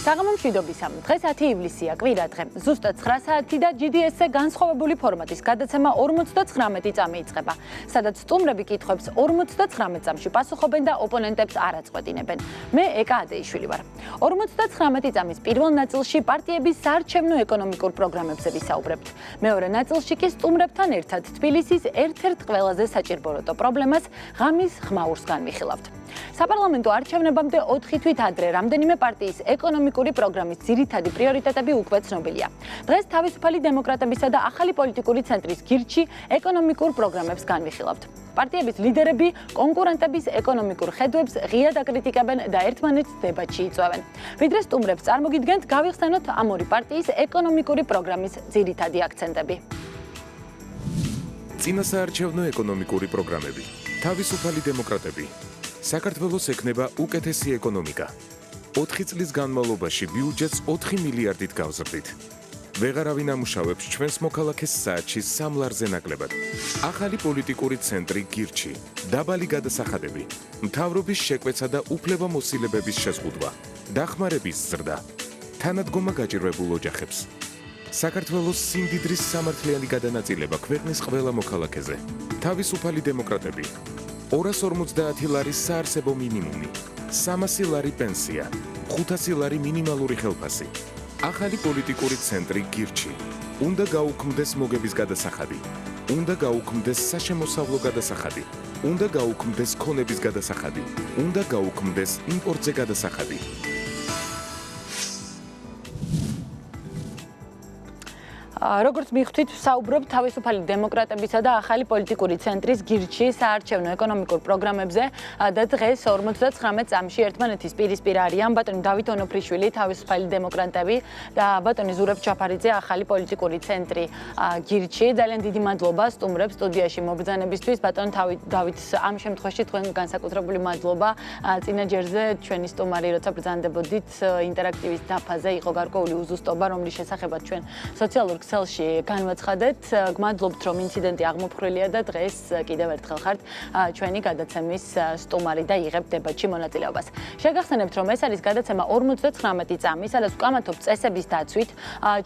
საღამო მშვიდობისა. დღეს 10 ივლისია, კვირა დღე. ზუსტად 9 საათი და GDS-ზე განსხვავებული ფორმატის გადაცემა 59 წამი იწყება, სადაც სტუმრები კითხვებს 59 წამში პასუხობენ და ოპონენტებს არ აწყვეტინებენ. მე ეკა ადეიშვილი ვარ. 59 წამის პირველ ნაწილში პარტიების საარჩევნო ეკონომიკურ პროგრამებზე ვისაუბრებთ. მეორე ნაწილში კი სტუმრებთან ერთად თბილისის ერთ-ერთ ყველაზე საჭირბოროტო პრობლემას ღამის ხმაურს განვიხილავთ. საპარლამენტო არჩევნებამდე 4 თვით ადრე რამდენიმე პარტიის ეკონომიკური პროგრამის ძირითადი პრიორიტეტები უკვე ცნობილია. დღეს თავისუფალი დემოკრატებისა და ახალი პოლიტიკური ცენტრის გირჩი ეკონომიკურ პროგრამებს განვიხილავთ. პარტიების ლიდერები კონკურენტების ეკონომიკურ ხედვებს ღიად აკრიტიკებენ და ერთმანეთს დებატში იწვევენ. ვიდრე სტუმრებს წარმოგიდგენთ, გავიხსენოთ ამ ორი პარტიის ეკონომიკური პროგრამის ძირითადი აქცენტები. წინასაარჩევნო ეკონომიკური პროგრამები. თავისუფალი დემოკრატები. საქართველოს ექნება უკეთესი ეკონომიკა. 4 წლის განმავლობაში ბიუჯეტს 4 მილიარდით გავზრდით. ვეღარავინ ამუშავებს ჩვენს მოქალაქეს საათში 3 ლარზე ნაკლებად. ახალი პოლიტიკური ცენტრი გირჩი, დაბალი გადასახადები, მთავრობის შეკვეცა და უფლებამოსილებების შეზღუდვა, დახმარების ზრდა, თანადგომა გაჭირვებულ ოჯახებს. საქართველოს სიმდიდრის სამართლიანი გადანაწილება ქვეყნის ყველა მოქალაქეზე. თავისუფალი დემოკრატები. 250 ლარის საარსებო მინიმუმი, 300 ლარი პენსია, 500 ლარი მინიმალური ხელფასი. ახალი პოლიტიკური ცენტრი გირჩი. უნდა გაუქმდეს მოგების გადასახადი. უნდა გაუქმდეს საშემოსავლო გადასახადი. უნდა გაუქმდეს ქონების გადასახადი. უნდა გაუქმდეს იმპორტზე გადასახადი. როგორც მიხვდით, საუბრობთ თავისუფალი დემოკრატებისა და ახალი პოლიტიკური ცენტრის გირჩი საარჩევნო ეკონომიკურ პროგრამებზე და დღეს 59 წამში ერთმანეთის პირისპირ არიან ბატონი დავით ონოფრიშვილი, თავისუფალი დემოკრატები და ბატონი ზურაბ ჩაფარიძე, ახალი პოლიტიკური ცენტრი გირჩი. ძალიან დიდი მადლობა სტუმრებს სტუდიაში მობრძანებისთვის. ბატონ დავით, ამ შემთხვევაში თქვენ განსაკუთრებული მადლობა. წინა ჯერზე ჩვენი სტუმარი, როცა ბრძანდებოდით, ინტერაქტივის დაფაზე იყო გარკვეული უზუსტობა, რომლის შესახებაც ჩვენ სოციალურ ქსელში განვაცხადეთ. გმადლობთ, რომ ინციდენტი აღმოფხვრილია და დღეს კიდევ ერთხელ ხართ ჩვენი გადაცემის სტუმარი და იღებთ დებატში მონაწილეობას. შეგახსენებთ, რომ ეს არის გადაცემა 59 წამი, სადაც ვკამათობთ წესების დაცვით.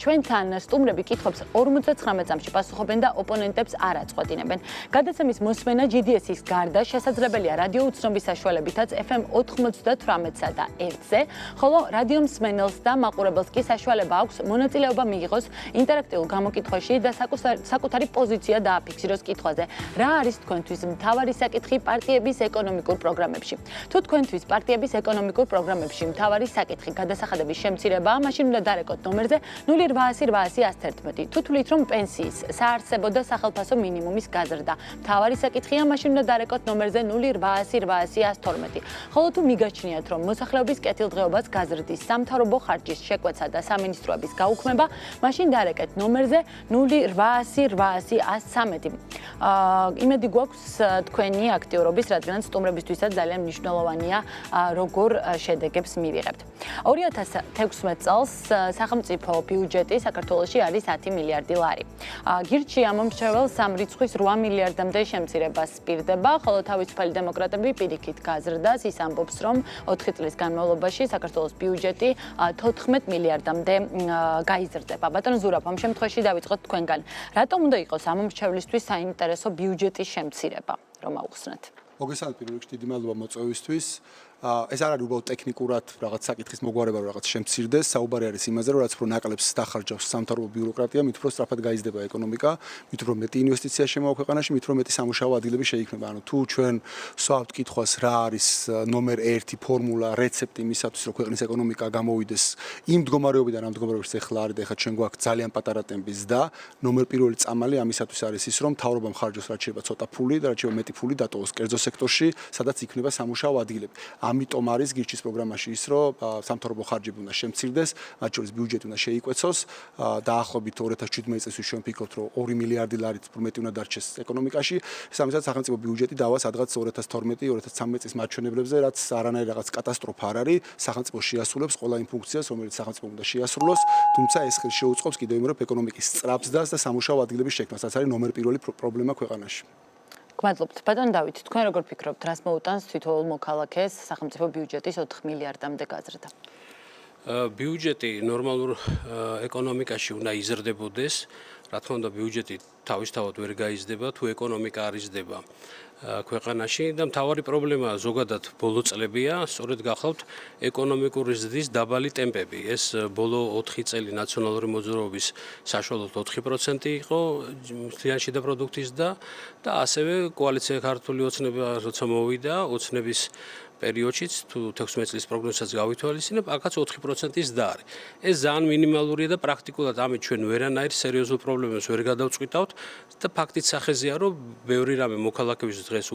ჩვენთან სტუმრები კითხვებს 59 წამში პასუხობენ და ოპონენტებს არ აწყვეტინებენ. გადაცემის მოსმენა GDS-ის გარდა შესაძლებელია რადიო უცნობის საშუალებითაც FM 98-სა და 1-ზე, ხოლო რადიო მსმენელს და მაყურებელს კი საშუალება აქვს მონაწილეობა მიიღოს ინტერაქტიულ გამოკითხვაში და საკუთარი პოზიცია დააფიქსიროს კითხვაზე. რა არის თქვენთვის მთავარი საკითხი პარტიების ეკონომიკურ პროგრამებში? თუ თქვენთვის პარტიების ეკონომიკურ პროგრამებში მთავარი საკითხი გადასახადების შემცირებაა, მაშინ უნდა დარეკოთ ნომერზე 0800 თუ თვლით, რომ პენსიის, საარსებო და სახელფასო მინიმუმის გაზრდა მთავარი საკითხია, მაშინ უნდა დარეკოთ ნომერზე 0800 ხოლო თუ მიგაჩნიათ, რომ მოსახლეობის კეთილდღეობას გაზრდის სამთავრობო ხარჯის შეკვეცა და სამინისტროების გაუქმება, მაშინ დარეკეთ ნომერზე 0800 იმედი გვაქვს თქვენი აქტიურობის, რადგან სტუმრებისთვისაც ძალიან მნიშვნელოვანია, როგორ შედეგებს მივიღებთ. 2016 წელს სახელმწიფო ბიუჯეტი საქართველოში არის 10 მილიარდი ლარი. გირჩი ამომრჩეველს 3 რიცხვის 8 მილიარდამდე შემცირებას პირდება, ხოლო თავისუფალი დემოკრატები პირიქით გაზრდას ის ამბობს, რომ 4 წლის განმავლობაში საქართველოს ბიუჯეტი 14 მილიარდამდე გაიზრდება. ბატონ ზურაბ, ამ შემთხვევაში დავიწყოთ თქვენგან. რატომ უნდა იყოს ამომრჩევლისთვის საინტერესო ბიუჯეტის შემცირება, რომ აუხსნათ? მოგესალმებით, პირველ რიგში დიდი მადლობა მოწვევისთვის. ეს არ არის უბრალოდ ტექნიკურად რაღაც საკითხის მოგვარება, რომ რაღაც შემცირდეს, საუბარი არის იმაზე, რომ რაც უფრო ნაკლებს დახარჯავს სამთავრობო ბიუროკრატია, მით უფრო სწრაფად გაიზრდება ეკონომიკა, მით უფრო მეტი ინვესტიცია შემოვა ქვეყანაში, მით უფრო მეტი სამუშაო ადგილები შეიქმნება. ანუ თუ ჩვენ სვავთ კითხვას, რა არის ნომერ 1 ფორმულა, რეცეპტი იმისათვის, რომ ქვეყნის ეკონომიკა გამოვიდეს იმ მდგომარეობიდან, ამ მდგომარეობაში ახლა არის და ახლა ჩვენ გვაქვს ძალიან პატარა ტემპის და ნომერ პირველი წამალი ამისათვის არის ის, რომ მთავრობამ ხარჯოს რაც შეიძლება ცოტა ფული და რაც შეიძლება მეტი ფული დატოვოს კერძო სექტორში, სადაც იქნება სამუშაო ადგილები. ამიტომ არის გირჩის პროგრამაში ის, რომ სამთავრობო ხარჯები უნდა შემცირდეს, მათ შორის ბიუჯეტი უნდა შეიკვეცოს. დაახლოებით 2017 წელს ჩვენ ვფიქრობთ, რომ 2 მილიარდი ლარით მეტი უნდა დარჩეს ეკონომიკაში. სამისად სახელმწიფო ბიუჯეტი დავა სადღაც 2012-2013 წლის მაჩვენებლებზე, რაც არანაირი რაღაც კატასტროფა არ არის. სახელმწიფო შეასრულებს ყველა იმ ფუნქციას, რომელიც სახელმწიფო უნდა შეასრულოს, თუმცა ეს ხელს შეუწყობს კიდევ იმ, რომ ეკონომიკის სწრაფ ზრდას და სამუშაო ადგილების შექმნას, რაც არის ნომერ პირველი პრობლემა ქვეყანაში. გმადლობთ. ბატონ დავით, თქვენ როგორ ფიქრობთ, რას მოუტანს თითოეულ მოქალაქეს სახელმწიფო ბიუჯეტის 4 მილიარდამდე გაზრდა? ბიუჯეტი ნორმალურ ეკონომიკაში უნდა იზრდებოდეს. რა თქმა უნდა, ბიუჯეტი თავისთავად ვერ გაიზრდება, თუ ეკონომიკა არ იზრდება ქვეყანაში და მთავარი პრობლემა ზოგადად ბოლო წლებია, სწორედ გახავთ ეკონომიკური ზრდის დაბალი ტემპები. ეს ბოლო 4 წელი ნაციონალური მოძრაობის საშუალოდ 4% იყო მთლიანი შიდა პროდუქტის და ასევე კოალიცია ქართული ოცნება როცა მოვიდა, ოცნების პერიოდშიც თუ 16 წლის პროგნოზსაც გავითვალისწინებ, აქაც 4%-ის ზრდა არის. ეს ძალიან მინიმალურია და პრაქტიკულად ამით ჩვენ ვერანაირ სერიოზულ პრობლემებს ვერ გადავწყვიტავთ და ფაქტიც სახეზეა, რომ ბევრი რამე მოქალაქეებს დღეს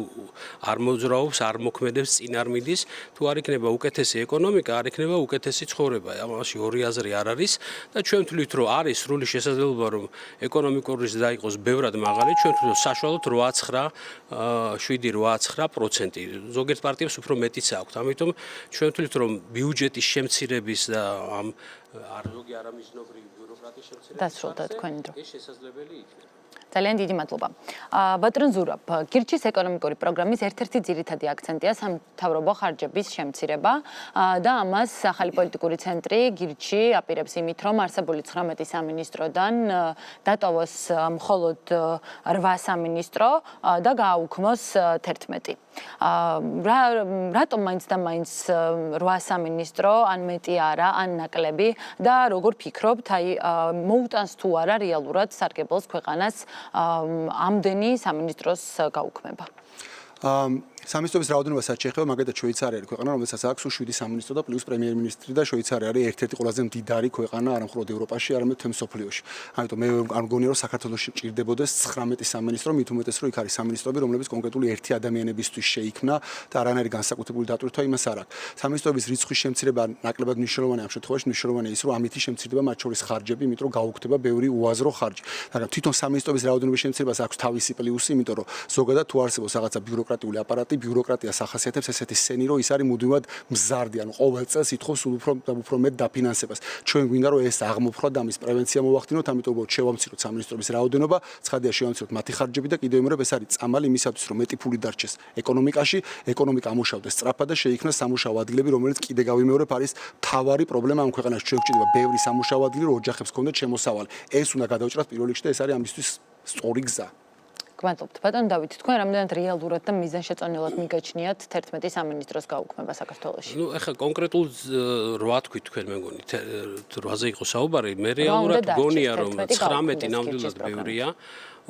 არ მოძრაობს, არ მოქმედებს, წინ არ მიდის, თუ არ იქნება უკეთესი ეკონომიკა, არ იქნება უკეთესი ცხოვრება. ამაში ორი აზრი არ არის და ჩვენ ვთვლით, რომ არის სრული შესაძლებლობა, რომ ეკონომიკური ზრდა იყოს ბევრად მაღალი, ჩვენ ვთვლით, საშუალოდ 8-9% ზოგიერთ პარტიებს უფრო მეტიც აქვს. ამიტომ ჩვენ ვთვლით, რომ ბიუჯეტის შემცირების და ამ ზოგი არამიზნობრივი ბიუროკრატიის შემცირების დასრულდა თქვენი დრო. ეს შესაძლებელი იქნება. ძალიან დიდი მადლობა. ბატონ ზურაბ, გირჩის ეკონომიკური პროგრამის ერთ-ერთი ძირითადი აქცენტია სამთავრობო ხარჯების შემცირება და ამას ახალი პოლიტიკური ცენტრი გირჩი აპირებს იმით, რომ არსებული 19 სამინისტროდან დატოვოს მხოლოდ 8 სამინისტრო და გააუქმოს 11. რატომ მაინც და მაინც 8 სამინისტრო, ან მეტი არა, ან ნაკლები და როგორ ფიქრობთ, მოუტანს თუ არა რეალურად სარგებელს ქვეყანას ამდენი სამინისტროს გაუქმება? სამინისტროების რაოდენობასაც შეეხება, მაგალითად შვეიცარია არის ქვეყანა, რომელსაც აქვს 7 სამინისტრო და პლუს პრემიერ-მინისტრი და შვეიცარია არის ერთ-ერთი ყველაზე მდიდარი ქვეყანა არა მხოლოდ ევროპაში, არამედ მთელ მსოფლიოში. ამიტომ მე არ მგონია, რომ საქართველოში ჭირდებოდეს 19 სამინისტრო, მით უმეტეს, რომ იქ არის სამინისტროები, რომლებიც კონკრეტული ერთი ადამიანებისთვის შეიქმნა და არანაირი განსაკუთრებული დატვირთვა იმას არ აქვს. სამინისტროების რიცხვის შემცირება ნაკლებად მნიშვნელოვანია ამ შემთხვევაში, მნიშვნელოვანია ის, რომ ამითი შემცირდება მათ შორის ხარჯები, იმიტომ რომ გაუქმდება ბევრი უაზრო ხარჯი. მაგრამ თვითონ სამინისტროების რაოდენობის შემცირებას აქვს თავისი პლუსი, იმიტომ რომ ზოგადად თუ არსებობს რაღაცა ბიუროკრატიული აპარატი, ბიუროკრატიას ახასიათებს ესეთი სცენი, რომ ის არის მუდმივად მზარდი, ანუ ყოველ წელს ითხოვს უფრო მეტ დაფინანსებას. ჩვენ გვინდა რომ ეს აღმოფხვრა და ამის პრევენცია მოვახდინოთ, ამიტომ უბრალოდ შევამციროთ სამინისტროების რაოდენობა, ცხადია შევამციროთ მათი ხარჯები და კიდევ იმრებ ეს არის წამალი იმისათვის, რომ მეტი ფული დარჩეს ეკონომიკაში, ეკონომიკა ამუშავდეს სწრაფად და შეიქმნას სამუშაო ადგილები, რომელიც კიდე გავიმეორებ არის მთავარი პრობლემა ამ ქვეყანაში. ჩვენ გვჭირდება ბევრი სამუშაო ადგილი, რომ ოჯახებს ჰქონდეთ შემოსავალი. ეს უნდა გადავჭრათ პირველ რიგში და ეს არის ამისთვის სწორი გზა. გმადლობთ. ბატონ დავით, თქვენ რამდენად რეალურად და მიზანშეწონილად მიგაჩნიათ 11 სამინისტროს გაუქმება საქართველოში? ნუ ეხლა კონკრეტულ 8 თქვით თქვენ მე მგონი 8-ზე იყო საუბარი, მე რეალურად გონია რომ 19 ნამდვილად ბევრია,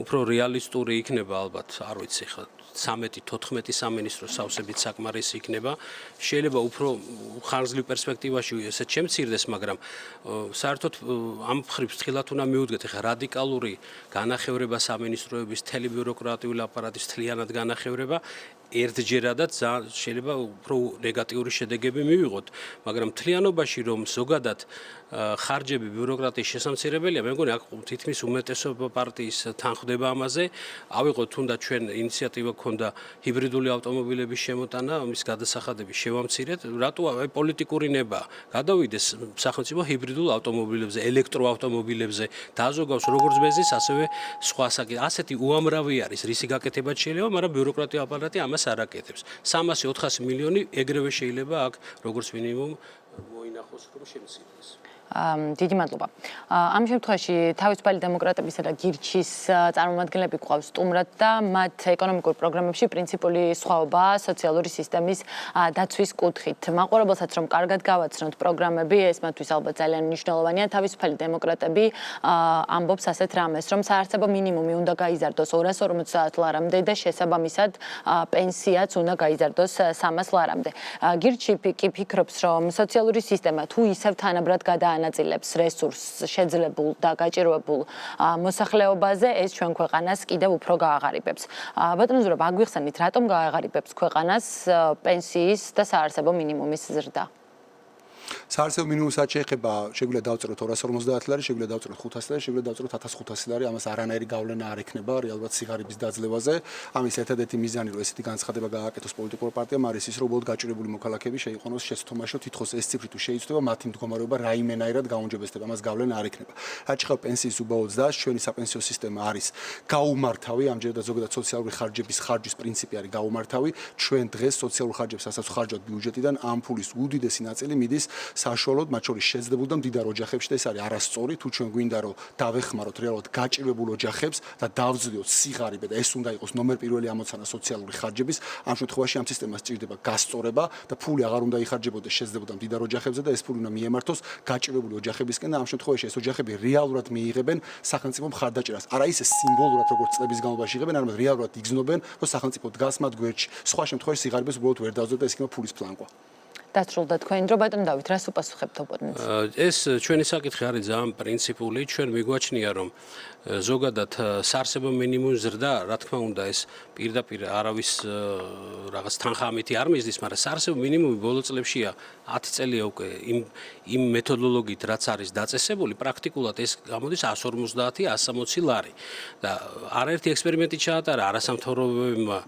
უფრო რეალისტური იქნება ალბათ, არ ვიცი ხა 13-14 სამინისტრო სავსებით საკმარისი იქნება. შეიძლება უფრო ხანგრძლივ პერსპექტივაში ესეც შემცირდეს, მაგრამ საერთოდ ამ მხრივ ფრთხილად უნდა მიუდგეთ, ეხლა რადიკალური განახევრება სამინისტროების, თელი ბიუროკრატიული აპარატის თლიანად განახევრება ერთჯერადაც შეიძლება უფრო ნეგატიური შედეგები მივიღოთ, მაგრამ მთლიანობაში რომ ზოგადად ხარჯები ბიუროკრატიის შესამცირებელია, მე მგონი აქ თითქმის უმეტესობა პარტიის თანხდება ამაზე. ავიღოთ თუნდაც ჩვენ ინიციატივა ქონდა ჰიბრიდული ავტომობილების შემოტანა, ამის გადასახადები შევამცირეთ, რატო აი პოლიტიკური ნება გადავიდეს სახელმწიფო ჰიბრიდულ ავტომობილებზე, ელექტროავტომობილებზე, დააზოგავს როგორც ბენზინს, ასევე სხვა საკითხი. ასეთი უამრავი არის რისი გაკეთებაც შეიძლება, მაგრამ ბიუროკრატიული აპარატი ამას არ აკეთებს. 300-400 მილიონი ეგრევე შეიძლება აქ როგორც მინიმუმ მოინახოს რომ შემცირდეს. დიდი მადლობა. ამ შემთხვევაში თავისუფალი დემოკრატებისა და გირჩის წარმომადგენლები გვყავს სტუმრად და მათ ეკონომიკურ პროგრამებში პრინციპული სხვაობაა სოციალური სისტემის დაცვის კუთხით. მაყურებელსაც რომ კარგად გავაცნოთ პროგრამები, ეს მათთვის ალბათ ძალიან მნიშვნელოვანია. თავისუფალი დემოკრატები ამბობს ასეთ რამეს, რომ საარსებო მინიმუმი უნდა გაიზარდოს 250 ლარამდე და შესაბამისად პენსიაც უნდა გაიზარდოს 300 ლარამდე. გირჩი კი ფიქრობს, რომ სოციალური სისტემა თუ ისევ თანაბრად განაწილებს რესურსს შეძლებულ და გაჭირვებულ მოსახლეობაზე, ეს ჩვენ ქვეყანას კიდევ უფრო გააღარიბებს. ბატონო ზურაბ, აგვიხსენით, რატომ გააღარიბებს ქვეყანას პენსიის და საარსებო მინიმუმის ზრდა? საარსებო მინიმუმსაც შეეხება, შეგვიძლია დავწეროთ 250 ლარი, შეგვიძლია დავწეროთ 500 ლარი, შეგვიძლია დავწეროთ 1500 ლარი, ამას არანაირი გავლენა არ ექნება რეალურად სიგარების დაძლევაზე. ამის ერთადერთი მიზანი, რომ ესეთი განცხადება გააკეთოს პოლიტიკურ პარტიამ, არის ის, რომ უბრალოდ გაჭირვებული მოქალაქეები შეიყვანოს შეცდომაშო, თითქოს ეს ციფრი თუ შეიცვლება, მათი მდგომარეობა რაიმენაირად გაუმჯობესდება, ამას გავლენა არ ექნება. რაც შეეხება პენსიის უბაოდ ზრდას, ჩვენი საპენსიო სისტემა არის გაუმართავი, ამჯერადაც ზოგადად სოციალური ხარჯის პრინციპი არის გაუმართავი. ჩვენ დღეს სოციალურ ხარჯებს, რასაც ხარჯავთ ბიუჯეტიდან, ამ ფულის უდიდესი ნაწილი მიდის საშუალოდ, მათ შორის შეძლებულ და მდიდარ ოჯახებში და ეს არის არასწორი, თუ ჩვენ გვინდა რომ დავეხმაროთ რეალურად გაჭირვებულ ოჯახებს და დავძლიოთ სიღარიბე და ეს უნდა იყოს ნომერ პირველი ამოცანა სოციალური ხარჯების, ამ შემთხვევაში ამ სისტემას სჭირდება გასწორება და ფული აღარ უნდა იხარჯებოდეს შეძლებულ და მდიდარ ოჯახებზე და ეს ფული უნდა მიემართოს გაჭირვებული ოჯახებისკენ და ამ შემთხვევაში ეს ოჯახები რეალურად მიიღებენ სახელმწიფო მხარდაჭერას. არა ისე სიმბოლურად როგორც წლების განმავლობაში იღებენ, არამედ რეალურად იგრძნობენ, რომ სახელმწიფო დგას მათ გვერდში. სხვა შემთხვევაში სიღარიბეს უბრალოდ ვერ დავძლებთ და ეს იქნება ფულის ფლანკვა. დასრულდა თქვენი დრო, ბატონ დავით, რას უპასუხებთ ოპონენტს? ეს ჩვენი საკითხი არის ძალიან პრინციპული. ჩვენ მიგვაჩნია, რომ ზოგადად საარსებო მინიმუმის ზრდა, რა თქმა უნდა, ეს პირდაპირ არავის რაღაც თანხამითი არ მიზნის, მაგრამ საარსებო მინიმუმი ბოლო წლებშია 10 წელია უკვე იმ მეთოდოლოგიით, რაც არის დაწესებული, პრაქტიკულად ეს გამოდის 150-160 ლარი. და არაერთი ექსპერიმენტი ჩაატარა არასამთავრობოებმა,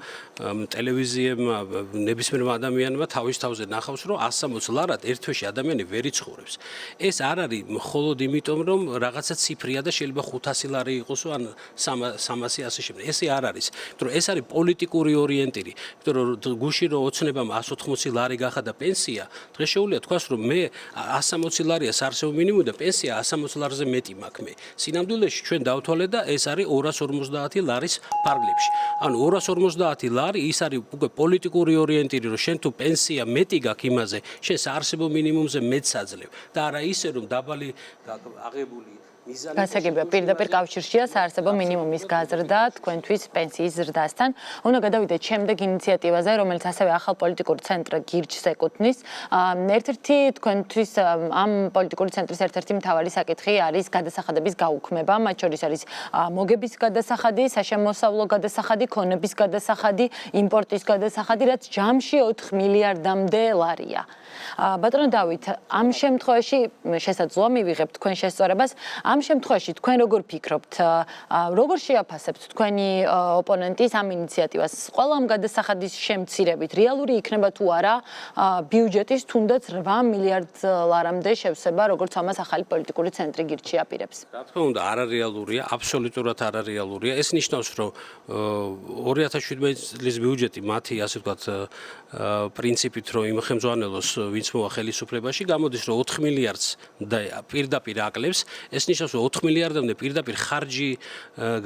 ტელევიზიებმა, ნებისმიერმა ადამიანმა თავის თავზე ნახავს, რომ 160 ლარად ერთ თვეში ადამიანი ვერ იცხოვრებს. ეს არ არის მხოლოდ იმიტომ, რომ რაღაცა ციფრია და შეიძლება 500 ლარი იყოს ან 300 ასე შემდეგ. ესე არ არის. იმიტომ რომ ეს არის პოლიტიკური ორიენტირი. იმიტომ რომ გუში რო ოცნებამ 180 ლარი გახადა პენსია, დღეს შეუძლია თქვას, რომ მე 160 ლარია საარსებო მინიმუმი და პენსია 160 ლარზე მეტი მაქვს მე. სინამდვილეში ჩვენ დავთვალეთ და ეს არის 250 ლარის ფარგლებში. ანუ 250 ლარი ის არის უკვე პოლიტიკური ორიენტირი, რომ შენ თუ პენსია მეტი გაქვს იმაზე, შენ საარსებო მინიმუმზე მეტს აძლევ და არა ისე რომ დაბალი აღებული გასაგებია პირდაპირ კავშირშია საარსებო მინიმუმის გაზრდა თქვენთვის პენსიის ზრდასთან. უნდა გადავიდეთ შემდეგ ინიციატივაზე, რომელიც ასევე ახალ პოლიტიკურ ცენტრ გირჩს ეკუთვნის. ერთ-ერთი თქვენთვის ამ პოლიტიკური ცენტრის ერთ-ერთი მთავარი საკითხი არის გადასახადების გაუქმება, მათ შორის არის მოგების გადასახადი, საშემოსავლო გადასახადი, ქონების გადასახადი, იმპორტის გადასახადი, რაც ჯამში 4 მილიარდამდე ლარია. ბატონო დავით, ამ შემთხვევაში შესაძლოა მივიღებთ თქვენ შესწორებას. ამ შემთხვევაში თქვენ როგორ ფიქრობთ, როგორ შეაფასებთ თქვენი ოპონენტის ამ ინიციატივას? ყველა ამ გადასახადის შემცირებით რეალური იქნება თუ არა ბიუჯეტის თუნდაც 8 მილიარდ ლარამდე შევსება, როგორც ამას ახალი პოლიტიკური ცენტრი გირჩი აპირებს? რა თქმა უნდა, არარეალურია, აბსოლუტურად არარეალურია. ეს ნიშნავს, რომ 2017 წლის ბიუჯეტი მათი, ასე ვთქვათ, პრინციპით, რომ იმხემძვანელოს ვინც მოვა ხელისუფლებაში, გამოდის, რომ 4 მილიარდს პირდაპირ აკლებს. ეს ნიშნავს, რომ 4 მილიარდამდე პირდაპირ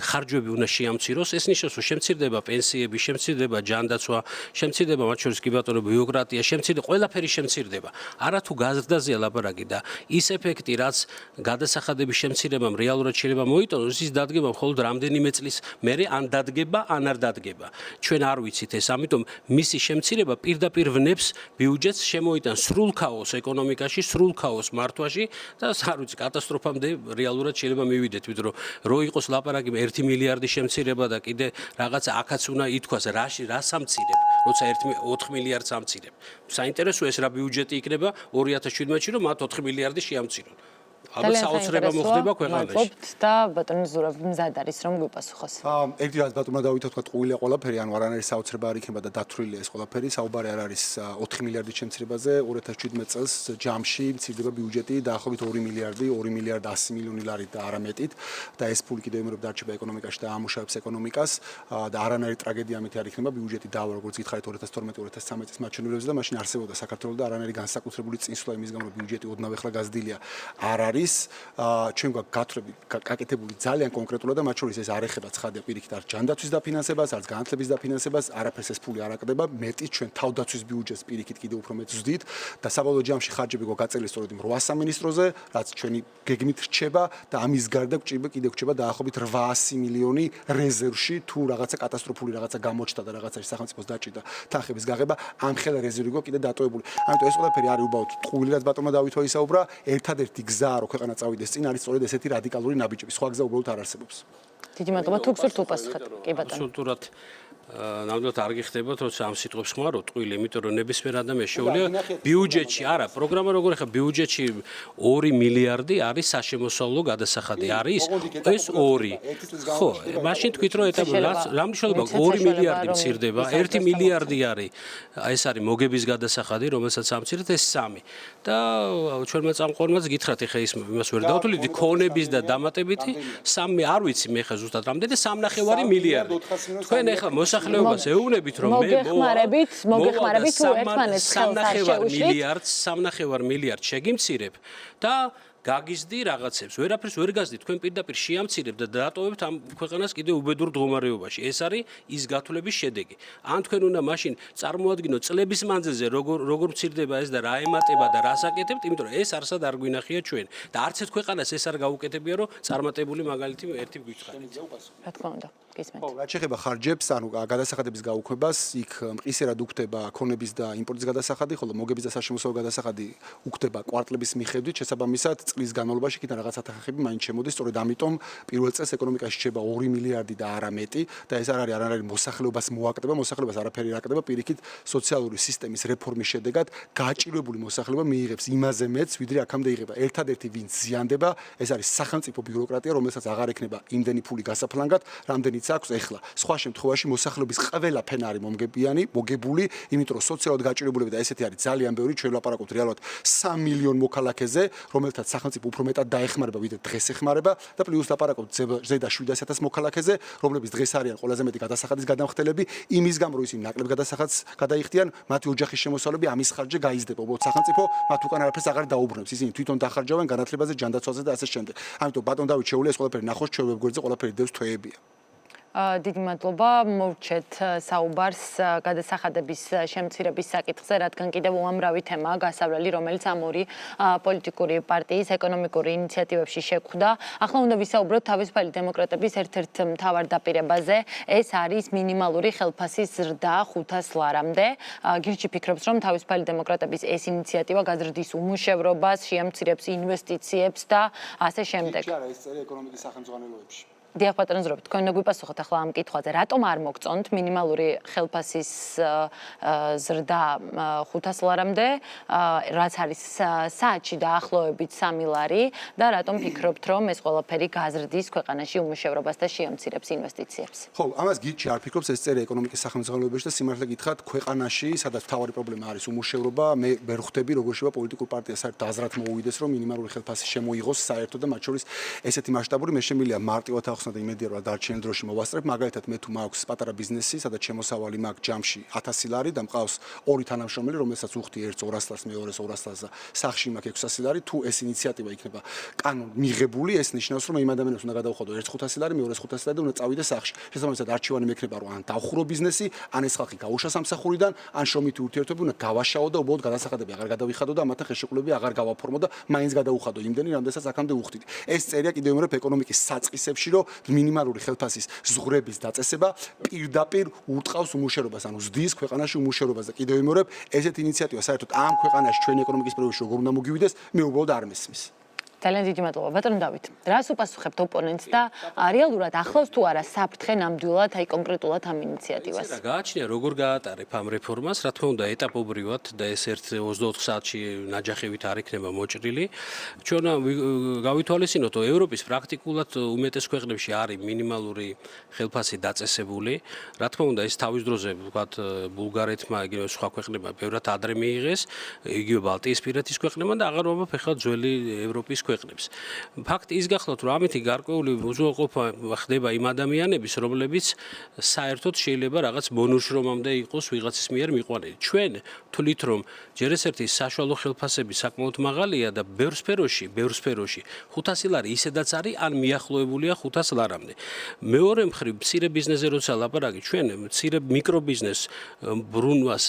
ხარჯები უნდა შეამციროს. ეს ნიშნავს, რომ შემცირდება პენსიები, შემცირდება ჯანდაცვა, შემცირდება მათ შორის კი ბატონო ბიუროკრატია, შემცირდება ყველაფერი შემცირდება. არა თუ გაზრდაზეა ლაპარაკი და ის ეფექტი, რაც გადასახადების შემცირებამ რეალურად შეიძლება მოიტანოს, ის დადგება მხოლოდ რამდენიმე წლის მერე, ან დადგება, ან არ დადგება. ჩვენ არ ვიცით ეს, ამიტომ მისი შემცირება პირდაპირ ვნებს ბიუჯეტს, შემოიტანს სრულ ქაოსს ეკონომიკაში, სრულ ქაოსს მართვაში და არ ვიცი, კატასტროფამდე რეალურად შეიძლება მივიდეთ, ვიდრე რო იყოს ლაპარაკი 1 მილიარდი შემცირება და კიდე რაღაცა აქაც უნდა ითქვას, რა სამცირებ, როცა 4 მილიარდს ამცირებ. საინტერესოა ეს რა ბიუჯეტი იქნება 2017-ში, რომ მათ 4 მილიარდი შეამცირონ. ალბათ საოცრება მოხდება ქვეყანაში. მადლობთ და ბატონო ზურაბ მზად არის რომ გვიპასუხოს. ერთი რაც ბატონმა დავითო თქვა ტყუილია ყველაფერი, ანუ არანაირი საოცრება არ იქნება და დათვლილია ეს ყველაფერი. საუბარი არ არის 4 მილიარდის შემცირებაზე, 2017 წელს ჯამში მცირდება ბიუჯეტი დაახლოებით 2 მილიარდი, 2 მილიარდ 100 მილიონი ლარით და არა მეტით და ეს ფული კიდევ იმრობ დარჩება ეკონომიკაში და ამუშავებს ეკონომიკას და არანაირი ტრაგედია ამით არ იქნება. ბიუჯეტი დავა, როგორც გითხარით 2012-2013 წლის მაჩვენებლებზე და მაშინ არსებობდა საქართველოს და არანაირი განსაკუთრებული წინსვლა იმის გამო, რომ ბიუჯეტი ოდნავ ახლა გაზრდილია არ არის. ჩვენ გვაქვს გაკეთებული ძალიან კონკრეტულად და მათ შორის ეს არ ეხება ცხადია პირიქით არ ჯანდაცვის დაფინანსებას, არც განათლების დაფინანსებას, არაფერს ეს ფული არ აკლდება. მეტიც ჩვენ თავდაცვის ბიუჯეტს პირიქით კიდევ უფრო მეტ ვზდით და საბოლოო ჯამში ხარჯები გვაგაწელეს სწორედ იმ 8 სამინისტროზე, რაც ჩვენი გეგმით რჩება და ამის გარდა კიდევ რჩება დაახლოებით 800 მილიონი რეზერვში თუ რაღაცა კატასტროფული რაღაცა გამოჩნდა და რაღაცა სახელმწიფოს დაჭირდა თანხების გაღება, ამ ხელა რეზერვი გვაქვს კიდე დატოვებული. ამიტომ ეს ყველაფერი არის უბრალოდ ტყუილი, რაც ბატონმა დავითო ისაუბრა, ერთადერთი გზა რო ქვეყანა წავიდეს წინ არის სწორედ ესეთი რადიკალური ნაბიჯები. სხვა გზა უბრალოდ არ არსებობს. დიდი მადლობა თუ გსურთ უპასუხეთ. კი ბატონო. აბსოლუტურად ნამდვილად არ გიხდებათ, როცა ამ სიტყვებს ხმარო ტყუილი, იმიტომ რომ ნებისმიერ ადამიანს შეუძლია ბიუჯეტში, არა, პროგრამა როგორ ხება, ბიუჯეტში 2 მილიარდი არის საშემოსავლო გადასახადი, არის ეს 2. ხო, მაშინ თქვით რომ რა მნიშვნელობა 2 მილიარდი მცირდება, 1 მილიარდი არის, ეს არის მოგების გადასახადი, რომელსაც ამცირეთ ეს 3. და ჩვენმა წამყვანებმაც გითხრათ ეხა იმას ვერ დავთვლით, ქონების და დამატებითი 3 არ ვიცი მე ხა ზუსტად რამდენი 3.5 მილიარდი. თქვენ ეხლა მოსახლეობას ეუბნებით რომ მე მოგეხმარებით თუ ერთმანეთს ხელს არ შეუშლით 3.5 მილიარდ შეგიმცირებ და გაგიზდი რაღაცებს. ვერაფერს ვერ გაზდი, თქვენ პირდაპირ შეამცირებთ და დაატოვებთ ამ ქვეყანას კიდევ უბედურ მდგომარეობაში. ეს არის ის გათვლების შედეგი. ან თქვენ უნდა მაშინ წარმოადგინოთ წლების მანძილზე როგორ მცირდება ეს და რა ემატება და რას აკეთებთ, იმიტომ რომ ეს არსად არ გვინახია ჩვენ. და არც ერთ ქვეყანას ეს არ გაუკეთებია, რომ წარმატებული მაგალითი ერთი გვიჩხარით. რა თქმა უნდა, გისმენთ. ხო, რაც შეეხება ხარჯებს, ანუ გადასახადების გაუქმებას, იქ მყისერად უხდება ქონების და იმპორტის გადასახადი, ხოლო მოგების და საშემოსავლო გადასახადი უხდება კვარტლების მიხედვით, შესაბამისად წლის განმავლობაში კიდე რაღაც ათახები მაინც შემოდის, სწორედ ამიტომ პირველ წელს ეკონომიკაში რჩება 2 მილიარდი და არა მეტი და ეს არ არის მოსახლეობას მოაკდება, მოსახლეობას არაფერი არ აკდება, პირიქით სოციალური სისტემის რეფორმის შედეგად გაჭირვებული მოსახლეობა მიიღებს იმაზე მეც, ვიდრე აქამდე იღება. ერთადერთი ვინც ზიანდება, ეს არის სახელმწიფო ბიუროკრატია, რომელსაც აღარ ექნება იმდენი ფული გასაფლანგად, რამდენიც აქვს ეხლა. სხვა შემთხვევაში მოსახლეობის ყველა ფენა არის მოგებული, იმიტომ რომ სოციალურად გაჭირვებულები და ესეთი არის ძალიან ბევრი, ჩვენ ვლაპარაკობთ რეალურად 3 მილიონ მოქალაქეზე, რომელთაც სახელმწიფო უფრო მეტად დაეხმარება, ვიდრე დღეს ეხმარება და პლუს ლაპარაკობთ ზედა 700.000 მოქალაქეზე, რომლებიც დღეს არიან ყველაზე მეტი გადასახადის გადამხდელები, იმის გამო რომ ისინი ნაკლებ გადასახადს გადაიხდიან, მათი ოჯახის შემოსავლები ამის ხარჯზე გაიზრდება, უბრალოდ სახელმწიფო მათ უკან არაფერს აღარ დაუბრუნებს, ისინი თვითონ დახარჯავენ განათლებაზე, ჯანდაცვაზე და ასე შემდეგ. ამიტომ ბატონ დავით შეუძლია ეს ყველაფერი ნახოს ჩვენ ვებგვერდზე, ყველაფერი დევს თვეებია. დიდი მადლობა. მოვჩეთ საუბარს გადასახადების შემცირების საკითხზე, რადგან კიდევ უამრავი თემაა გასავლელი, რომელიც ამ ორი პოლიტიკური პარტიის ეკონომიკური ინიციატივებში შეგვხვდა. ახლა უნდა ვისაუბროთ თავისუფალი დემოკრატების ერთ-ერთ მთავარ დაპირებაზე. ეს არის მინიმალური ხელფასის ზრდა 500 ლარამდე. გირჩი ფიქრობს, რომ თავისუფალი დემოკრატების ეს ინიციატივა გაზრდის უმუშევრობას, შეამცირებს ინვესტიციებს და ასე შემდეგ. კი არა, ეს წერია ეკონომიკის სახელმძღვანელოებში. დიახ ბატონო ზრობით, თქვენ უნდა გვიპასუხოთ ახლა ამ კითხვაზე, რატომ არ მოგწონთ მინიმალური ხელფასის ზრდა 500 ლარამდე, რაც არის საათში დაახლოებით 3 ლარი და რატომ ფიქრობთ, რომ ეს ყველაფერი გაზრდის ქვეყანაში უმუშევრობას და შეამცირებს ინვესტიციებს? ხო, ამას გირჩი არ ფიქრობს, ეს წერია ეკონომიკის სახელმძღვანელოებში და სიმართლე გითხრათ, ქვეყანაში, სადაც მთავარი პრობლემა არის უმუშევრობა, მე ვერ ხვდები, როგორ შეიძლება პოლიტიკურ პარტიას საერთოდ აზრად მოუვიდეს, რომ მინიმალური ხელფასი შემოიღოს საერთოდ და მათ შორის ესეთი მასშტაბური მე შემიძლია მარტივად და იმედია რომ დარჩენილ დროში მოვასწრებ, მაგალითად მე თუ მაქვს პატარა ბიზნესი, სადაც შემოსავალი მაქვს ჯამში 1000 ლარი და მყავს ორი თანამშრომელი, რომელსაც უხდი ერთს 200 ლარს, მეორეს 200 ლარს და სახლში მაქვს 600 ლარი, თუ ეს ინიციატივა იქნება კანონ მიღებული, ეს ნიშნავს რომ იმ ადამიანებს უნდა გადავხადო ერთს 500 ლარი, მეორეს 500 ლარი და უნდა წავიდე სახლში. შესაბამისად არჩევანი მექნება რომ ან დავხურო ბიზნესი, ან ეს ხალხი გაუშვა სამსახურიდან, ან შრომითი ურთიერთობები უნდა გავაშაო და უბრალოდ გადასახადები აღარ გადავიხადო და ამათა ხელშეკრულები აღარ გავაფორმო და მაინც გადავუხადო იმდენი, რამდენსაც აქამდე უხდით. ეს წერია კიდევ მეორე ეკონომიკის საწყისებში, რომ მინიმალური ხელფასის ზღვრების დაწესება პირდაპირ ურტყავს უმუშევრობას, ანუ ზრდის ქვეყანაში უმუშევრობას და კიდევ მეორე ესეთი ინიციატივა საერთოდ ამ ქვეყანაში ჩვენი ეკონომიკის პრობლემებში როგორ უნდა მოგივიდეს, მე უბრალოდ არ მესმის. ძალიან დიდი მადლობა ბატონო დავით. რას უპასუხებთ ოპონენტს და რეალურად ახლავს თუ არა საფრთხე ნამდვილად აი კონკრეტულად ამ ინიციატივას? ეს რა გააჩნია, როგორ გაატარებ ამ რეფორმას, რა თქმა უნდა ეტაპობრივად და ეს 24 საათში ნაჯახებით არ იქნება მოჭრილი. ჩვენ გავითვალისწინოთ, რომ ევროპის პრაქტიკულად უმეტეს ქვეყნებში არის მინიმალური ხელფასი დაწესებული. რა თქმა უნდა, ეს თავის დროზე ვთქვათ ბულგარეთმა, იგივე სხვა ქვეყნებმა ბევრად ადრე მიიღეს, იგივე ბალტიისპირეთის ქვეყნებმა და აღარ ვამბობ ახლა ძველი ევროპის ქვეყნებს. ფაქტი ის გახლავთ, რომ ამითი გარკვეული უზრუნველყოფა ხდება იმ ადამიანების, რომლებიც საერთოდ შეიძლება რაღაც ბონუსშრომამდე იყოს ვიღაცის მიერ მიყვანილი. ჩვენ თვლით, რომ ჯერ ეს ერთი საშუალო ხელფასები საკმაოდ მაღალია და ბევრ სფეროში 500 ლარი ისედაც არის, ან მიახლოებულია 500 ლარამდე. მეორე მხრივ, მცირე ბიზნესზე როცა ლაპარაკი, ჩვენ მცირე მიკრობიზნეს ბრუნვას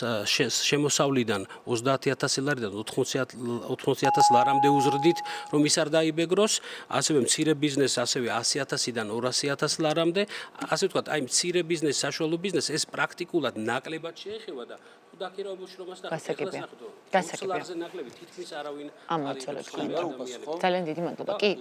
შემოსავლიდან 30000 ლარიდან 80000 ლარამდე უზრდით, რომ ის არ დაიბეგროს, ასევე მცირე ბიზნესს ასევე 100.000-დან 200.000 ლარამდე, ასე ვთქვათ, აი მცირე ბიზნესი, საშუალო ბიზნესი ეს პრაქტიკულად ნაკლებად შეეხება და თუ დაქირავ მუშრომას და გასაგებია. ლარზე ნაკლები თითქმის არავინ ამოწოლებს. ძალიან დიდი მადლობა. კი.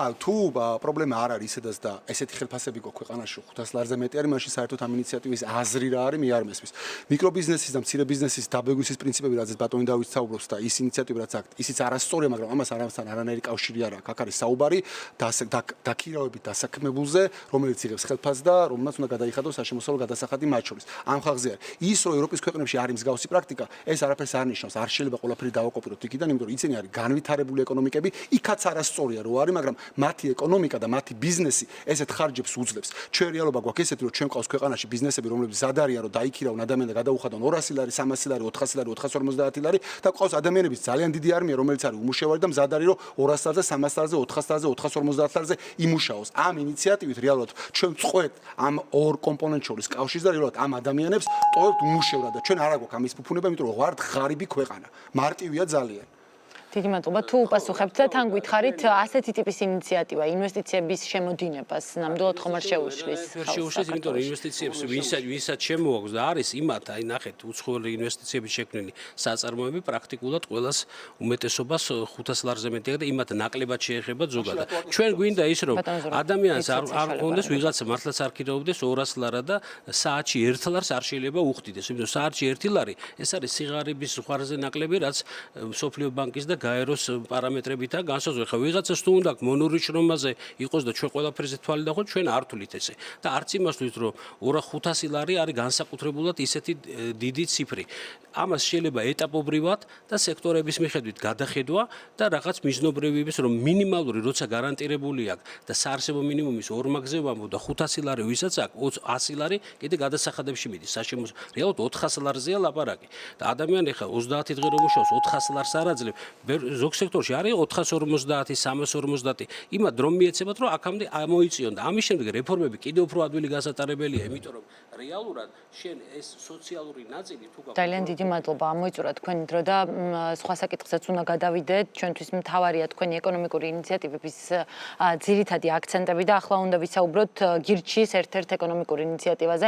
თუ პრობლემა არ არის ისედაც და ესეთი ხელფასები გვაქვს ქვეყანაში 500 ლარზე მეტი არის, მაშინ საერთოდ ამ ინიციატივის აზრი რა არის, მე არ მესმის. მიკრობიზნესის და მცირე ბიზნესის დაბეგვრის პრინციპები, რაზეც ბატონი დავით საუბრობს და ის ინიციატივა რაც აქვს, ისიც არასწორია, მაგრამ ამას არასთან არანაირი კავშირი არ აქვს. აქ არის საუბარი დაქირავებით დასაქმებულზე, რომელიც იღებს ხელფასს და რომელმაც უნდა გადაიხადოს საშემოსავლო გადასახადი მათ შორის. ამ ხალხზე არის. ის რომ ევროპის სხვადასხვა ქვეყნებში არის მსგავსი პრაქტიკა, ეს არაფერს არ ნიშნავს, არ შეიძლება ყველაფერი დავაკოპიროთ იქიდან, იმიტომ რომ იცინი არის განვითარებული ეკონომიკები, იქაც არასწორია რო არის, მაგრამ მათი ეკონომიკა და მათი ბიზნესი ესეთ ხარჯებს უძლებს. ჩვენ რეალობა გვაქვს ესეთი, რომ ჩვენ ყავს ქვეყანაში ბიზნესები, რომლებიც ზად არიან, რომ დაიქირავონ ადამიანს და გადაუხადონ 200 ლარი, 300 ლარი, 400 ლარი, 450 ლარი და ყავს ადამიანების ძალიან დიდი არმია, რომელიც არის უმუშევარი და მზად არის, რომ 200 ლარზე, 300 ლარზე, 400 ლარზე, 450 ლარზე იმუშაოს. ამ ინიციატივით რეალურად ჩვენ წყვეთ ამ ორ კომპონენტ შორის კავშირს და რეალურად ამ ადამიანებს ტოვებთ უმუშევრად და ჩვენ არ აგვაქვს ამის ფუფუნება, იმიტომ რომ ვართ ღარიბი ქვეყანა. მარტივია ძალიან. დიდი მადლობა. თუ უპასუხებთ და თან გითხარით ასეთი ტიპის ინიციატივა ინვესტიციების შემოდინებას ნამდვილად ხომ არ შეუშლის? შეუშლის, იმიტომ რომ ინვესტიციებს ვისაც შემოაქვს და არის იმათ, აი ნახეთ, უცხოელი ინვესტიციების შექმნილი საწარმოები პრაქტიკულად ყველას უმეტესობას 500 ლარზე მეტია და იმათ ნაკლებად შეეხება ზოგადად. ჩვენ გვინდა ის რომ ადამიანს არ გქონდეს ვიღაცა მართლაც არ ქირაობდეს 200 ლარა და საათში 1 ლარს არ შეიძლება უხდიდეს, იმიტომ რომ საათში 1 ლარი ეს არის სიღარიბის ზღვარზე ნაკლები, რაც სოფლიო ბანკის და გაეროს პარამეტრებითა განსაზღვრა. ხო ვიღაცას თუ უნდა მონური შრომაზე იყოს და ჩვენ ყველაფერზე თვალი დავხოთ, ჩვენ არ თulit ესე. და არც იმას თulit რომ 200-500 ლარი არის განსაკუთრებულად ისეთი დიდი ციფრი. ამას შეიძლება ეტაპობრივად და სექტორების მიხედვით გადახედვა და რაღაც მიზნობრივების რომ მინიმალური როცა გარანტირებული აქვს და საარსებო მინიმუმის ორმაგზე ვამბობ და 500 ლარი ვისაც აქვს 100 ლარი კიდე გადასახადებში მიდის. საშემოს რეალურად 400 ლარზეა ლაპარაკი. და ადამიანი ხა 30 დღე რომ მუშაობს 400 ლარს არ აძლევს. ზოგ სექტორში არის 450, 350, იმად რომ მიეცებათ რომ აქამდე ამოიწიონ და ამის შემდეგ რეფორმები კიდევ უფრო ადვილი გასატარებელია, იმიტომ რომ რეალურად შენ ეს სოციალური ნაწილი თუ გაქვს. ძალიან დიდი მადლობა ამოიწურა თქვენი დრო და სხვა საკითხზეც უნდა გადავიდეთ. ჩვენთვის მთავარია თქვენი ეკონომიკური ინიციატივების ძირითადი აქცენტები და ახლა უნდა ვისაუბროთ გირჩის ერთ-ერთ ეკონომიკურ ინიციატივაზე,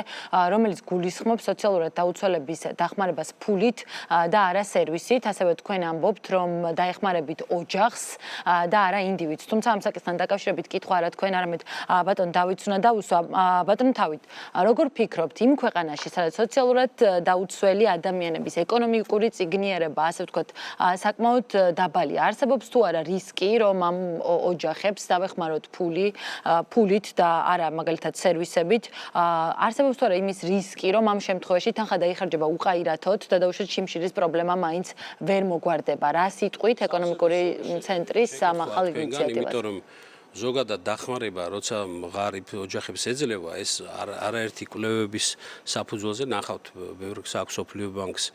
რომელიც გულისხმობს სოციალურად დაუცველების დახმარებას ფულით და არა სერვისით. ასევე თქვენ ამბობთ, რომ დაეხმარებით ოჯახს და არა ინდივიდს. თუმცა ამ საკითხთან დაკავშირებით კითხვა არა თქვენ, არამედ ბატონ დავითს უნდა დავუსვა. ბატონ დავით, როგორ ფიქრობთ იმ ქვეყანაში, სადაც სოციალურად დაუცველი ადამიანების ეკონომიკური წიგნიერება, ასე ვთქვათ, საკმაოდ დაბალია. არსებობს თუ არა რისკი, რომ ამ ოჯახებს დავეხმაროთ ფულით და არა მაგალითად სერვისებით? არსებობს თუ არა იმის რისკი, რომ ამ შემთხვევაში თანხა დაიხარჯება უყაირათოდ და დაუშვათ შიმშილის პრობლემა მაინც ვერ მოგვარდება? რა სიტყვით ეკონომიკური ცენტრის ამ ახალ ინიციატივას? იმიტომ რომ ზოგადად დახმარება, როცა ღარიბ ოჯახებს ეძლევა, ეს არაერთი კვლევების საფუძველზე ნახავთ ბევრ საქსოფლიო ბანკს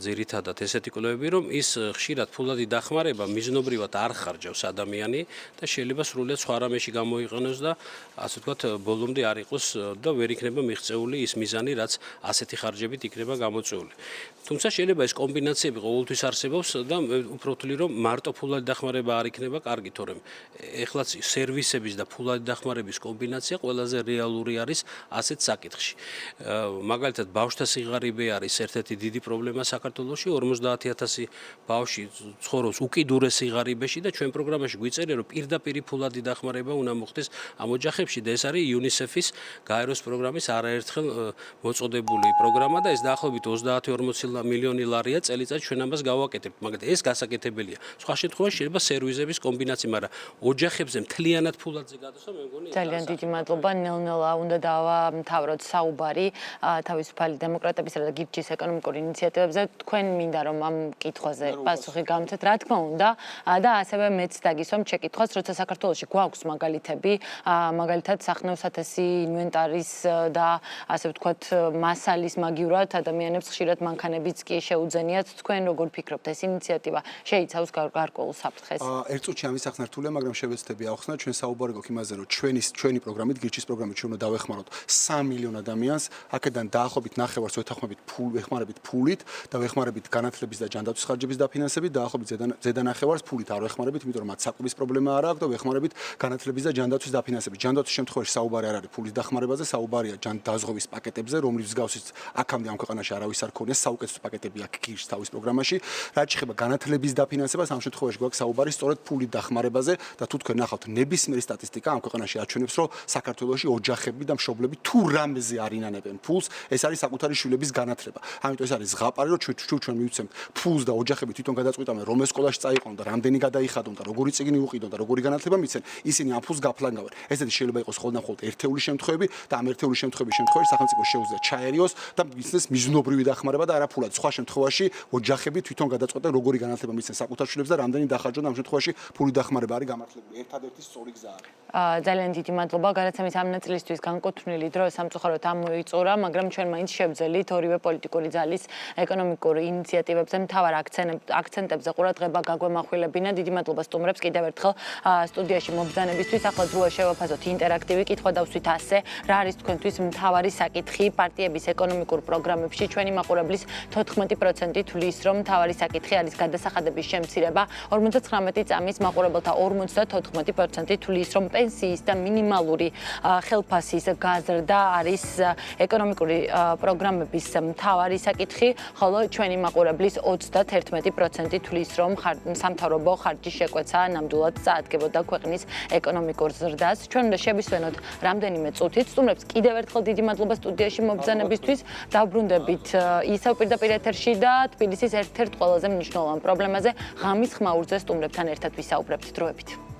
ძირითადად ესეთი კვლევები, რომ ის ხშირად ფულადი დახმარება მიზნობრივად არ ხარჯავს ადამიანი და შეიძლება სრულიად სხვა რამეში გამოიყენოს და ასე ვთქვათ ბოლომდე არ იყოს და ვერ იქნება მიღწეული ის მიზანი, რაც ასეთი ხარჯებით იქნება გამოწვეული. თუმცა შეიძლება ეს კომბინაციები ყოველთვის არსებობს და უფრო ვთვლი, რომ მარტო ფულადი დახმარება არ იქნება კარგი, თორემ ეხლა სერვისების და ფულადი დახმარების კომბინაცია ყველაზე რეალური არის ასეთ საკითხში. მაგალითად ბავშვთა სიღარიბე არის ერთ-ერთი დიდი პრობლემა საქართველოში 50,000 ბავშვი ცხოვრობს უკიდურეს სიღარიბეში და ჩვენ პროგრამაში გვიწერია რომ პირდაპირ ფულადი დახმარება უნდა მოხდეს ამ ოჯახებში და ეს არის UNICEF-ის გაეროს პროგრამის არაერთხელ მოწოდებული პროგრამა და ეს დაახლოებით 30-40 მილიონი ლარია წელიწადში ჩვენ ამას გავაკეთებთ, მაგრამ ეს გასაკეთებელია. სხვა შემთხვევაში შეიძლება სერვისების კომბინაცია, მაგრამ ოჯახებზე მთლიანად ფულადზე გადასვა მე მგონი ძალიან დიდი მადლობა. ნელ-ნელა უნდა დავამთავროთ საუბარი თავისუფალი დემოკრატებისა და გირჩის ეკონომიკური ინიციატივაზე. თქვენ მინდა რომ ამ კითხვაზე პასუხი გამთეთ, რა თქმა უნდა, და ასევე მეც დაგისვამთ შეკითხვას, როცა საქართველოში გვაქვს მაგალითები, მაგალითად სახნავ-სათესი ინვენტარის და ასე ვთქვათ მასალის მაგივრად ადამიანებს ხშირად მანქანებიც კი შეუძენიათ. თქვენ როგორ ფიქრობთ, ეს ინიციატივა შეიცავს გარკვეულ საფრთხეს? ერთ წუთში ამის ახსნართულია, მაგრამ შევეცდები ახსნა, ჩვენ საუბარი გვაქვს იმაზე, რომ ჩვენი პროგრამით, გირჩის პროგრამით ჩვენ უნდა დავეხმაროთ 3 მილიონ ადამიანს, აქედან დაახლოებით ნახევარს ვეხმარებით ფულით და ვეხმარებით განათლების და ჯანდაცვის ხარჯების დაფინანსებით, დაახლოებით ზედანახევარს ფულით არ ვეხმარებით, იმიტომ რომ მათ საკვების პრობლემა არ აქვს და ვეხმარებით განათლების და ჯანდაცვის დაფინანსებით. ჯანდაცვის შემთხვევაში საუბარი არ არის ფულის დახმარებაზე, საუბარია დაზღვევის პაკეტებზე, რომლის მსგავსიც აქამდე ამ ქვეყანაში არავის არ ქონია, საუკეთესო პაკეტები აქვს გირჩის თავის პროგრამაში. რაც შეეხება განათლების დაფინანსებას, ამ შემთხვევაში გვაქვს საუბარი სწორედ ფულით დახმარებაზე და თუ თქვენ ნახავთ ნებისმიერი სტატისტიკა ამ ქვეყანაში აჩვენებს, რომ საქართველოში ოჯახები და მშობლები თუ რამეზე არ ინანებენ ფულს, ეს არის საკუთარი შვილების განათლება. ამიტომ ეს არის ზღაპარი საყარი რომ ჩვენ მივცემთ ფულს და ოჯახები თვითონ გადაწყვიტავენ რომ ეს სკოლაში წაიყვანონ და რამდენი გადაიხადონ და როგორი წიგნი უყიდონ და როგორი განათლება მიცენ ისინი ამ ფულს გაფლანგავენ ესეთი შეიძლება იყოს ხოლმე ერთეული შემთხვევები და ამ ერთეული შემთხვევების სახელმწიფო შეუძლია ჩაერიოს და მისცეს მიზნობრივი დახმარება და არაფულად სხვა შემთხვევაში ოჯახები თვითონ გადაწყვეტენ როგორი განათლება მიცენ საკუთარ შვილებს და რამდენი დახარჯონ ამ შემთხვევაში ფული დახმარება არის გამართლებული ერთადერთი სწორი გზა არის ძალიან დიდი მადლობა გადაცემის ამ ნაწილისთვის განკუთვნილი დრო სამწუხაროდ ამოიწურა, მაგრამ ჩვენ მაინც შევძელით ორივე პოლიტიკური ძალის ეკონომიკურ ინიციატივებზე მთავარ აქცენტებზე ყურადღება გაგვემახვილებინა. დიდი მადლობა სტუმრებს კიდევ ერთხელ სტუდიაში მობრძანებისთვის. ახლა დროა შევაფასოთ ინტერაქტივი კითხვა დავსვით ასე, რა არის თქვენთვის მთავარი საკითხი პარტიების ეკონომიკურ პროგრამებში? ჩვენი მაყურებლის 14% თვლის, რომ მთავარი საკითხი არის გადასახადების შემცირება, 59 წამის მაყურებელთა 54% თვლის, რომ პენსიის და მინიმალური ხელფასის გაზრდა არის ეკონომიკური პროგრამების მთავარი საკითხი, ხოლო ჩვენი მაყურებლის 31% თვლის, რომ სამთავრობო ხარჯის შეკვეცა ნამდვილად წაადგებოდა ქვეყნის ეკონომიკურ ზრდას. ჩვენ უნდა შევისვენოთ რამდენიმე წუთით. სტუმრებს კიდევ ერთხელ დიდი მადლობა სტუდიაში მობრძანებისთვის. დავბრუნდებით ისევ პირდაპირ ეთერში და თბილისის ერთ-ერთ ყველაზე მნიშვნელოვან პრობლემაზე ღამის ხმაურზე სტუმრებთან ერთად ვისაუბრებთ. დროებით.